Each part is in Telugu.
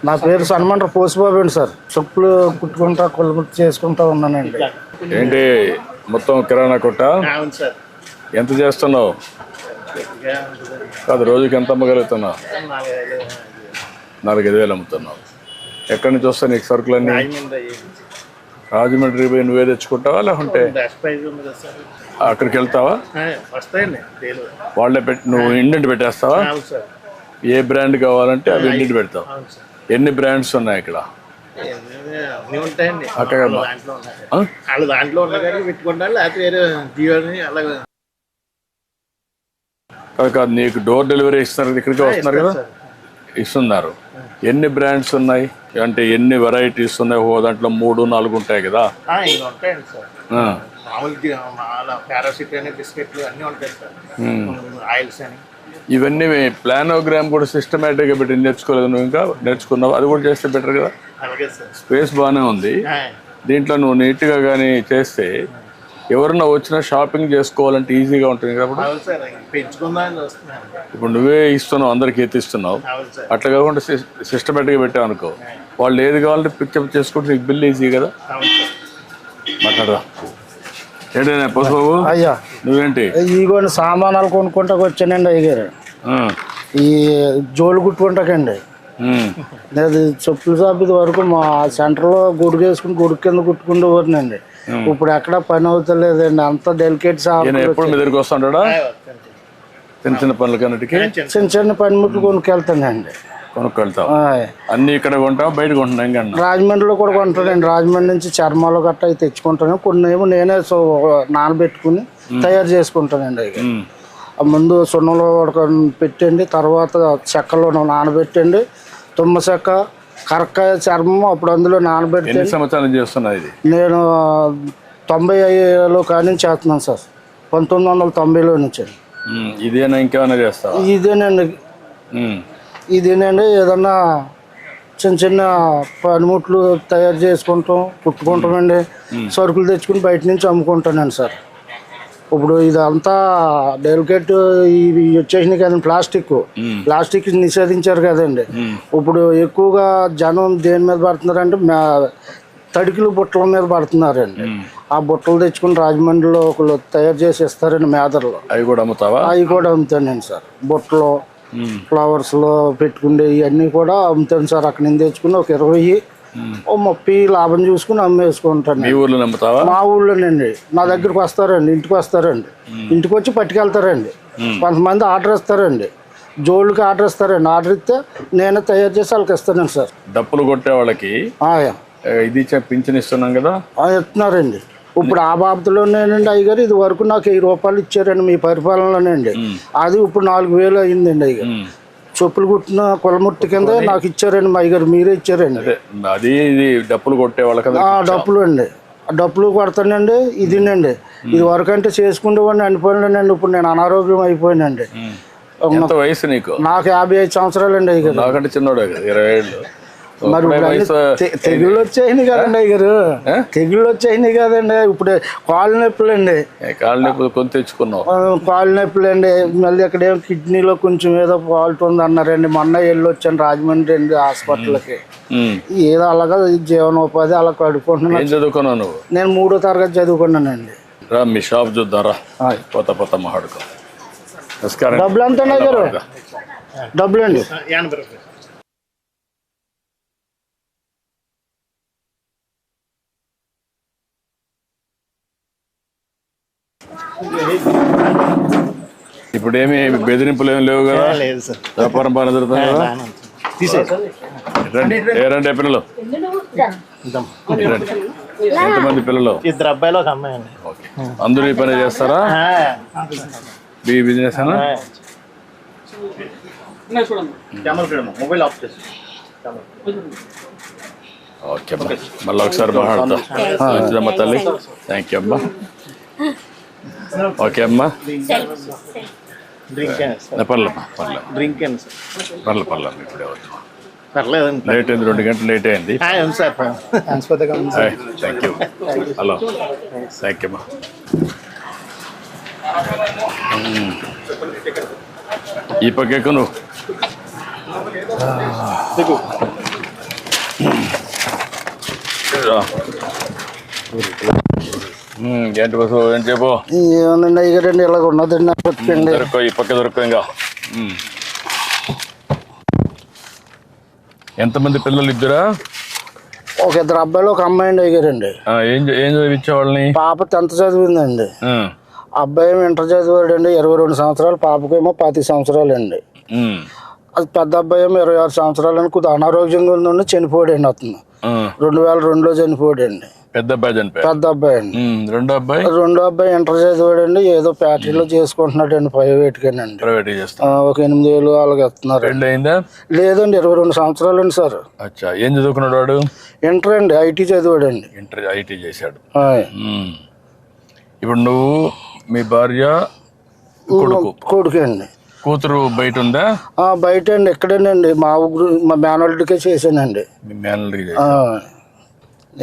నా పేరు సన్మండ్ర పోసిబాబు అండి సార్. చెప్పులు కుట్టుకుంటా కొలుగుట్టు చేసుకుంటా ఉన్నానండి. ఏంటి మొత్తం కిరాణా కొట్ట? ఎంత చేస్తున్నావు? కాదు, రోజుకి ఎంత అమ్మగలుగుతున్నావు? 4-5 వేలు అమ్ముతున్నావు. ఎక్కడి నుంచి వస్తాయి నీకు సరుకులన్నీ? రాజమండ్రి పోయి నువ్వే తెచ్చుకుంటావా లేకుంటే అక్కడికి వెళ్తావా? వాళ్ళే పెట్టి నువ్వు ఇండెంట్ పెట్టేస్తావా? ఏ బ్రాండ్ కావాలంటే అవి ఇండెంట్ పెడతావు. ఎన్ని బ్రాండ్స్ ఉన్నాయి ఇక్కడ? కాదు, నీకు డోర్ డెలివరీ ఇస్తున్నారు, ఇక్కడికి వస్తున్నారు కదా, ఇస్తున్నారు. ఎన్ని బ్రాండ్స్ ఉన్నాయి అంటే ఎన్ని వెరైటీస్ ఉన్నాయి? దాంట్లో 3-4 ఉంటాయి కదా. ఇవన్నీ ప్లానోగ్రామ్ కూడా సిస్టమేటిక్గా పెట్టి నేర్చుకోలేదు నువ్వు? ఇంకా నేర్చుకున్నావు, అది కూడా చేస్తే బెటర్ కదా. స్పేస్ బాగానే ఉంది దీంట్లో. నువ్వు నీట్గా కానీ చేస్తే ఎవరన్నా వచ్చినా షాపింగ్ చేసుకోవాలంటే ఈజీగా ఉంటుంది కాబట్టి. ఇప్పుడు నువ్వే ఇస్తున్నావు, అందరికి ఎత్తిస్తున్నావు. అట్లా కాకుండా సిస్టమేటిక్గా పెట్టావు అనుకో, వాళ్ళు ఏది కావాలంటే పికప్ చేసుకుంటే నీకు బిల్ ఈజీ కదా. మాట్లాడదా ఏంటైనా పసుబాబు? అయ్యా నువ్వేంటి ఇగోండి సామానాలు కొనుక్కుంటా వచ్చానండి అయ్యారు. ఈ జోలు కుట్టుకుంటాకండి. అది చెప్పుల షాప్ ఇది వరకు మా సెంటర్లో గుడికి వేసుకుని గుడి కింద కుట్టుకుంటూనండి. ఇప్పుడు ఎక్కడ పని అవుతలేదండి, అంత డెలికేట్ షాప్. ఎప్పుడు మీ దగ్గరికి వస్తుంటాడా? చిన్న పనులు కన్నిటికి చిన్న పనిముట్లు కొనుక్కెళ్తానండి. కొనుక్కెళ్తావు? అన్ని ఇక్కడ కొంటావు, బయట కొంటున్నాం? రాజమండ్రిలో కూడా కొంటానండి. రాజమండ్రి నుంచి చర్మాలు గట్ట అవి తెచ్చుకుంటాను. కొన్ని ఏమో నేనే నానబెట్టుకుని తయారు చేసుకుంటానండి. అవి ముందు సున్నంలో పెట్టండి, తర్వాత చెక్కలో నానబెట్టండి, తుమ్మ చెక్క, కరక్కాయ చర్మం అప్పుడు అందులో నానబెట్టి. ఎన్ని సంవత్సరాలు చేస్తున్నా ఇది? నేను 95లో కానీ చేస్తున్నాను సార్. 1990లో నుంచి. ఇదేనా ఇంకేమైనా చేస్తావా? ఇదేనండి ఏదన్నా చిన్న పనిముట్లు తయారు చేసుకుంటాం, కుట్టుకుంటామండి. సరుకులు తెచ్చుకుని బయట నుంచి అమ్ముకుంటానండి సార్. ఇప్పుడు ఇదంతా డెలికేట్ ఇవి వచ్చేసినాయి కదండి, ప్లాస్టిక్ నిషేధించారు కదండి. ఇప్పుడు ఎక్కువగా జనం దేని మీద పడుతున్నారంటే తడికిలు బుట్టల మీద పడుతున్నారండి. ఆ బుట్టలు తెచ్చుకుని రాజమండ్రిలో ఒకళ్ళు తయారు చేసి ఇస్తారండి మేదర్లో. అవి కూడా అమ్ముతావా? అవి కూడా అమ్ముతానండి సార్. బుట్టలు ఫ్లవర్స్లో పెట్టుకుండే ఇవన్నీ కూడా అమ్ముతాను సార్. అక్కడ నుంచి తెచ్చుకుని ఒక 20-30 లాభం చూసుకుని అమ్మేసుకుంటాను. మా ఊళ్ళోనండి. నా దగ్గరకు వస్తారండి, ఇంటికి వస్తారండి. ఇంటికి వచ్చి పట్టుకెళ్తారండి. కొంతమంది ఆర్డర్ ఇస్తారండి, జోళ్ళకి ఆర్డర్ ఇస్తారండి. ఆర్డర్ ఇస్తే నేనే తయారు చేసి వాళ్ళకి ఇస్తానండి సార్. డప్పులు కొట్టే వాళ్ళకి ఇది పింఛన్ ఇస్తున్నాం కదా, ఇస్తున్నారండి. ఇప్పుడు ఆ బాబతులోనేనండి అయ్యగారు. ఇది వరకు నాకు 1000 రూపాయలు ఇచ్చారండి మీ పరిపాలనలోనండి. అది ఇప్పుడు 4000 అయిందండి అయ్యగారు. చెప్పులు కుట్టిన కులముట్టి కింద నాకు ఇచ్చారండి మా అయ్యగారు. మీరే ఇచ్చారండి. అది డప్పులు కొట్టే వాళ్ళకి డప్పులు అండి, డప్పులు కొడతానండి. ఇదినండి, ఇది వరకు అంటే చేసుకునేవాడిని అనిపోయినండి. ఇప్పుడు నేను అనారోగ్యం అయిపోయానండి. వయసు నీకు? నాకు 55 సంవత్సరాలండి అయ్యగారు. నాకంటే చిన్నోడే కదా, 20 ఏళ్ళు. మరి తెగుళ్ళు వచ్చాయి కదండి అయ్యారు, తెగుళ్ళు వచ్చాయి కదండి. ఇప్పుడు కాళ్ళు నొప్పులు అండి. కాళ్ళు నొప్పులు కొని తెచ్చుకున్నావు? కాళ్ళు నొప్పులు అండి. మళ్ళీ అక్కడేమో కిడ్నీలో కొంచెం ఏదో ఫాల్ట్ ఉంది అన్నారండి. మొన్న వెళ్ళి వచ్చాను రాజమండ్రి అండి హాస్పిటల్కి. ఏదో అలాగా జీవనోపాధి అలా కడుక్కుంటున్నాను. ఏం చదువుకున్నావు నువ్వు? నేను 3వ తరగతి చదువుకున్నానండి. రా మీ షాప్ చూద్దారా, కొత్త మాట్లాడుకో. డబ్బులు ఎంత ఉన్నాయి గారు? డబ్బులు అండి 80 రూపాయలు. ఇప్పుడు ఏమి బెదిరింపులు ఏమి లేవు కదా? వ్యాపారం బాగా జరుగుతుంది కదా? రండి పిల్లలు. ఎంతమంది పిల్లలు? 2 అబ్బాయిలు 1 అమ్మాయి అండి. అందరూ ఈ పని చేస్తారా? బిజినెస్ మొబైల్ ఆఫ్ చేసి ఓకే అమ్మా, మళ్ళీ ఒకసారి మాట్లాడతా. మంచిదమ్మా తల్లి, థ్యాంక్ యూ అమ్మా. ఓకే అమ్మా, డ్రింక్ పర్లేమ్మా, పర్లేదు డ్రింక్ సార్ పర్లేదు ఇప్పుడే వచ్చు. పర్లేదండి లేట్ అయింది, 2 గంటలు లేట్ అయింది. Sir thank you. Hello, thank you అమ్మా. ఈ పక్కకు నువ్వు ఏంటి బస్సు ఏం చెప్పు. ఏమన్నా అయ్యారండి ఇలాగ ఉన్నదండి నాకు బతికండి. దొరకో, ఈ పక్క దొరకో. ఇంకా ఎంతమంది పిల్లలు? ఇద్దరా? ఒక 2 అబ్బాయిలు ఒక అమ్మాయి అండి అయ్యారండి. ఏం చదివించే వాళ్ళని? పాప 10th చదివిందండి, అబ్బాయి ఏమో ఇంటర్ చదివాడండి. 22 సంవత్సరాలు, పాపకేమో 25 సంవత్సరాలు అండి. అది పెద్ద అబ్బాయి ఏమో 26 సంవత్సరాలు అని కొద్దిగా అనారోగ్యంగా ఉండి చనిపోయాడండి. అతను 2002లో చనిపోయాడండి. పెద్ద అబ్బాయి చనిపోయాడు. పెద్ద అబ్బాయి అండి. రెండో అబ్బాయి ఇంటర్ చదివాడండి. ఏదో ఫ్యాక్టరీలో చేసుకుంటున్నాడండి, ప్రైవేట్గానండి. ప్రైవేట్ చేస్తా. ఒక 8,000 అలాగే ఇస్తున్నారు. పెళ్ళి అయిందా? లేదండి, 22 సంవత్సరాలు అండి సార్. అచ్చా, ఏం చదువుకున్నాడు వాడు? ఇంటర్ అండి, ఐటీ చదివాడండి. ఇంటర్ ఐటీ చేశాడు. ఇప్పుడు నువ్వు, మీ భార్య, కొడుకు అండి. కూతురు బయట ఉందా? బయట అండి, ఇక్కడేనండి. మా మేనల్డ్కే చేశానండి. మీ మేనల్డ్కి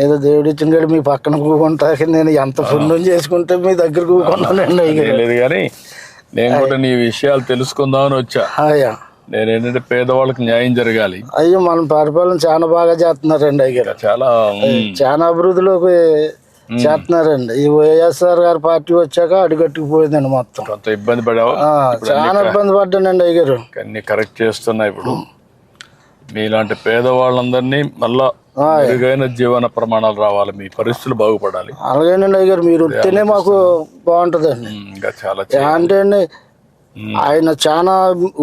ఏదో దేవుడు ఇచ్చిన మీ పక్కన కూకుంటాకి నేను ఎంత పుణ్యం చేసుకుంటే మీ దగ్గర కూకున్నానండి. లేదు కానీ నేను కూడా నీ విషయాలు తెలుసుకుందామని వచ్చా. నేను ఏంటంటే పేదవాళ్ళకి న్యాయం జరగాలి. అయ్యో, మన పరిపాలన చాలా బాగా చేస్తున్నారండి. అయ్యారు చాలా అభివృద్ధిలోకి చేస్తున్నారండి. ఈ వైఎస్ఆర్ గారి పార్టీ వచ్చాక అడుగట్టుకుపోయిందండి మొత్తం. కొంత ఇబ్బంది పడావు? చాలా ఇబ్బంది పడ్డానండి అయ్యారు. అన్ని కరెక్ట్ చేస్తున్నా. ఇప్పుడు మీలాంటి పేదవాళ్ళందరినీ మళ్ళా మెరుగైన జీవన ప్రమాణాలు రావాలి, మీ పరిస్థితులు బాగుపడాలి. అలాగేనండి అయ్యారు, మీరు వస్తేనే మాకు బాగుంటుందండి. ఇంకా చాలా అంటే అండి ఆయన చాలా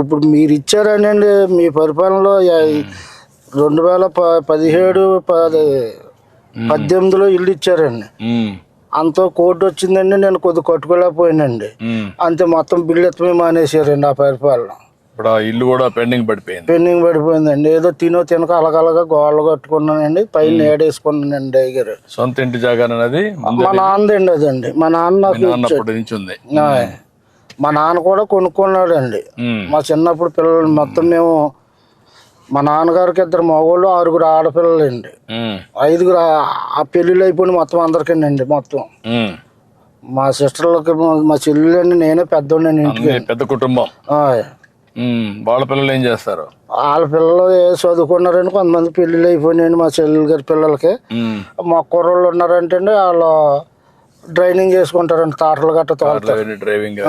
ఇప్పుడు మీరు ఇచ్చారనండి మీ పరిపాలనలో 2017, 18లో ఇల్లు ఇచ్చారండి. అంత కోర్టు వచ్చిందండి, నేను కొద్దిగా కట్టుకోలేకపోయానండి. అంతే, మొత్తం బిల్లు ఎత్తమే మానేసారండి ఆ పరిపాలన. ఇప్పుడు ఆ ఇల్లు కూడా పెండింగ్ పడిపోయిందండి. ఏదో తినక అలగలగా గోళ్ళు కట్టుకున్నానండి, పైన ఏడేసుకున్నానండి అయ్యారు. సొంత ఇంటి జాగానది మా నాన్నదండి. అదండి మా నాన్న మా నాన్న కూడా కొనుక్కున్నాడండి. మా చిన్నప్పుడు పిల్లలు మొత్తం మేము, మా నాన్నగారికి 2 మగవాళ్ళు, 6 ఆడపిల్లలండి. 5 ఆ పెళ్ళిళ్ళు అయిపోయింది మొత్తం అందరికండి. మొత్తం మా సిస్టర్లకి, మా చెల్లెలండి, నేనే పెద్దోండి ఇంటికి. పెద్ద కుటుంబం. వాళ్ళ పిల్లలు ఏం చేస్తారు? వాళ్ళ పిల్లలు చదువుకున్నారండి. కొంతమంది పెళ్ళిళ్ళు అయిపోయినాయండి మా చెల్లెలు గారి పిల్లలకి. మా కుర్రోళ్ళు ఉన్నారంటే వాళ్ళు డ్రైవింగ్ చేసుకుంటారండి, తాటలు గట్ట డ్రైవింగ్,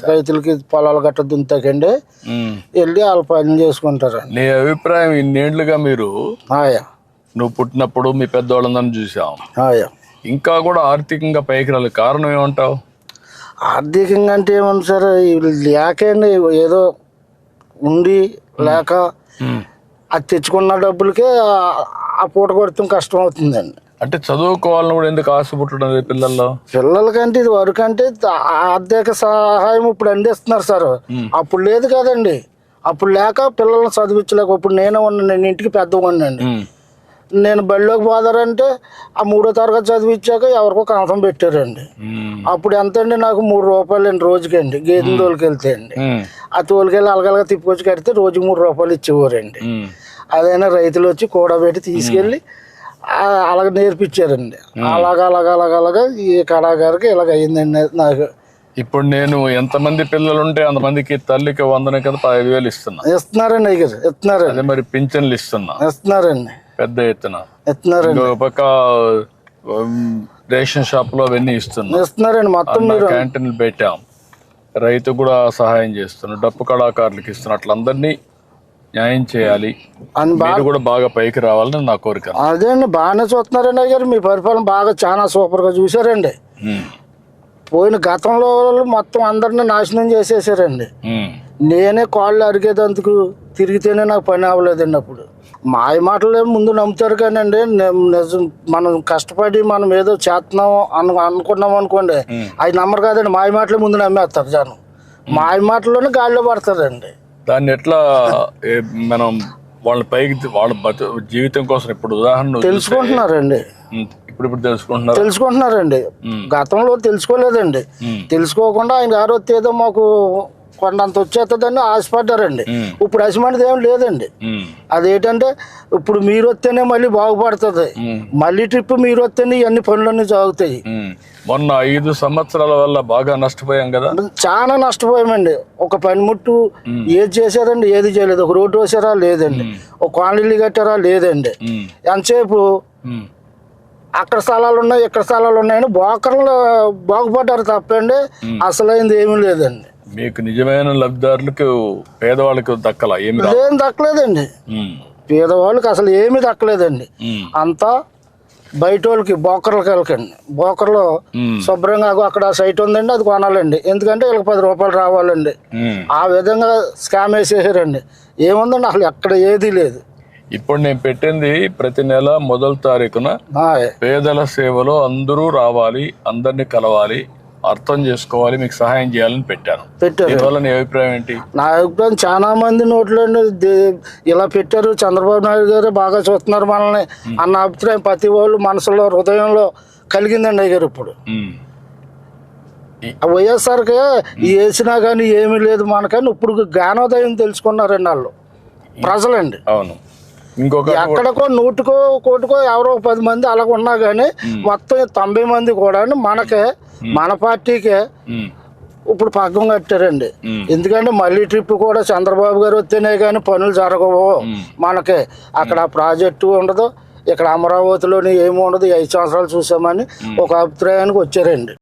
రైతులకి పొలాలు గట్ట దుంతాకండి వెళ్ళి వాళ్ళ పని చేసుకుంటారండి. నీ అభిప్రాయం, ఇన్నేళ్లుగా మీరు, నువ్వు పుట్టినప్పుడు మీ పెద్దవాళ్ళందరినీ చూసాం, ఇంకా కూడా ఆర్థికంగా పైకి రాలేదు, కారణం ఏమంటావు? ఆర్థికంగా అంటే ఏమన్నా సార్, లేకండి ఏదో ఉండి లేక అది తెచ్చుకున్న డబ్బులకే ఆ పూట కొడతాం కష్టం అవుతుందండి. అంటే చదువుకోవాలని కూడా ఎందుకు ఆశ పుట్టడం పిల్లలకంటే ఇది వరకు అంటే ఆర్థిక సహాయం ఇప్పుడు అందిస్తున్నారు సార్. అప్పుడు లేదు కదండి, అప్పుడు లేక పిల్లల్ని చదివించలేక. ఇప్పుడు నేను ఇంటికి పెద్దవాడినండి. నేను బడిలోకి పోదారంటే ఆ 3వ తరగతి చదివించాక ఎవరికో కనసం పెట్టారండి. అప్పుడు ఎంత అండి, నాకు 3 రూపాయలు అండి రోజుకండి. గేదెని తోలుకెళ్తే అండి, ఆ తోలుకెళ్ళి అలగలగా తిప్పుకొచ్చి కడితే రోజుకి 3 రూపాయలు ఇచ్చేవారండి. అదైనా రైతులు వచ్చి కూడబెట్టి తీసుకెళ్ళి అలాగ నేర్పించారండి. అలాగా ఈ కళాకారికి ఇలాగ అయిందండి నాకు. ఇప్పుడు నేను ఎంతమంది పిల్లలు ఉంటే అంతమందికి తల్లికి వందన కింద 15,000 ఇస్తున్నారండి. అయ్యారు ఇస్తున్నారండి. అదే మరి పింఛన్లు ఇస్తున్నారండి, పెద్ద ఎత్తున ఇస్తున్నారండి. ఒక పక్క రేషన్ షాప్ లో అవన్నీ ఇస్తున్నారండి. మొత్తం క్యాంటీన్లు పెట్టాం, రైతు కూడా సహాయం చేస్తున్నాం, డప్పు కళాకారులకు ఇస్తున్నాం. అట్లా అందరినీ న్యాయం చేయాలి, మీరు కూడా బాగా పైకి రావాలని నా కోరిక. అదే అండి, బాగానే చూస్తున్నారండి అయ్యారు. మీ పరిపాలన బాగా చాలా సూపర్ గా చూసారండి. పోయిన గతంలో మొత్తం అందరిని నాశనం చేసేసారండి. నేనే కాళ్ళు అరిగేదందుకు తిరిగితేనే నాకు పని అవ్వలేదండి. అప్పుడు మాయ మాటలే ముందు నమ్ముతారు కానండి, నిజం మనం కష్టపడి మనం ఏదో చేస్తున్నాం అనుకున్నాం అనుకోండి, అవి నమ్మరు కాదండి. మాయ మాటలే ముందు నమ్మేస్తారు జనం. మాయ మాటల్లోనే గాలిలో పడతారండి. దాన్ని ఎట్లా మనం వాళ్ళ పైకి వాళ్ళ జీవితం కోసం ఇప్పుడు ఉదాహరణ నువ్వు చూస్తే, తెలుసుకుంటున్నారండి ఇప్పుడు తెలుసుకుంటున్నారు. తెలుసుకుంటున్నారండి గతంలో తెలుసుకోలేదండి. తెలుసుకోకుండా ఆయన గారు వస్తే ఏదో మాకు కొండంత వచ్చేస్తుందని ఆశపడ్డారండి. ఇప్పుడు అసిమంటిది ఏం లేదండి. అదేంటంటే ఇప్పుడు మీరు వస్తేనే మళ్ళీ బాగుపడుతుంది, మళ్ళీ ట్రిప్ మీరు వస్తేనే ఇవన్నీ పనులన్నీ సాగుతాయి. మొన్న 5 సంవత్సరాల వల్ల బాగా నష్టపోయాం కదా. చాలా నష్టపోయామండి. ఒక పనిముట్టు ఏది చేశారండి, ఏది చేయలేదు. ఒక రోడ్డు వేసారా లేదండి, ఒక కాలనీలు కట్టారా లేదండి. ఎంతసేపు అక్కడ స్థలాలు ఉన్నాయి ఇక్కడ స్థలాలు ఉన్నాయని బోకర్లు బాగుపడ్డారు తప్పండి, అసలైంది ఏమీ లేదండి. మీకు నిజమైన లబ్ధిదారులకు పేదవాళ్ళకి దక్కలా ఏమి ఏం దక్కలేదండి. పేదవాళ్ళకి అసలు ఏమీ దక్కలేదండి. అంతా బయట వాళ్ళకి బోకర్లకి వెళ్ళకండి. బోకర్లో శుభ్రంగా అక్కడ సైట్ ఉందండి, అది కొనాలండి. ఎందుకంటే వీళ్ళకి 10 రూపాయలు రావాలండి. ఆ విధంగా స్కామ్ వేసేసారండి. ఏముందండి అసలు ఎక్కడ ఏదీ లేదు. ఇప్పుడు నేను పెట్టింది ప్రతి నెల మొదటి తారీఖున పేదల సేవలో అందరూ రావాలి, అందరినీ కలవాలి, అర్థం చేసుకోవాలి, మీకు సహాయం చేయాలని పెట్టాను. దీనివల్ల నీ అభిప్రాయం ఏంటి? నా అభిప్రాయం చాలా మంది నోట్లో ఇలా పెట్టారు, చంద్రబాబు నాయుడు గారు బాగా చూస్తున్నారు మనల్ని అన్న అభిప్రాయం ప్రతి వాళ్ళు మనసులో హృదయంలో కలిగిందండి అయ్యారు. ఇప్పుడు వైఎస్ఆర్కి వేసినా కానీ ఏమీ లేదు మనకని ఇప్పుడు జ్ఞానోదయం తెలుసుకున్నారండి వాళ్ళు ప్రజలండి. అవును. ఇంకొక ఎక్కడికో 100కో కోటికో ఎవరో 10 మంది అలాగ ఉన్నా కానీ మొత్తం 90 మంది కూడా మనకే మన పార్టీకే ఇప్పుడు పగ్గం కట్టారండి. ఎందుకంటే మళ్ళీ ట్రిప్ కూడా చంద్రబాబు గారు వస్తేనే కానీ పనులు జరగవు మనకి. అక్కడ ప్రాజెక్టు ఉండదు, ఇక్కడ అమరావతిలోని ఏమి ఉండదు. 5 సంవత్సరాలు చూసామని ఒక అభిప్రాయానికి వచ్చారండి.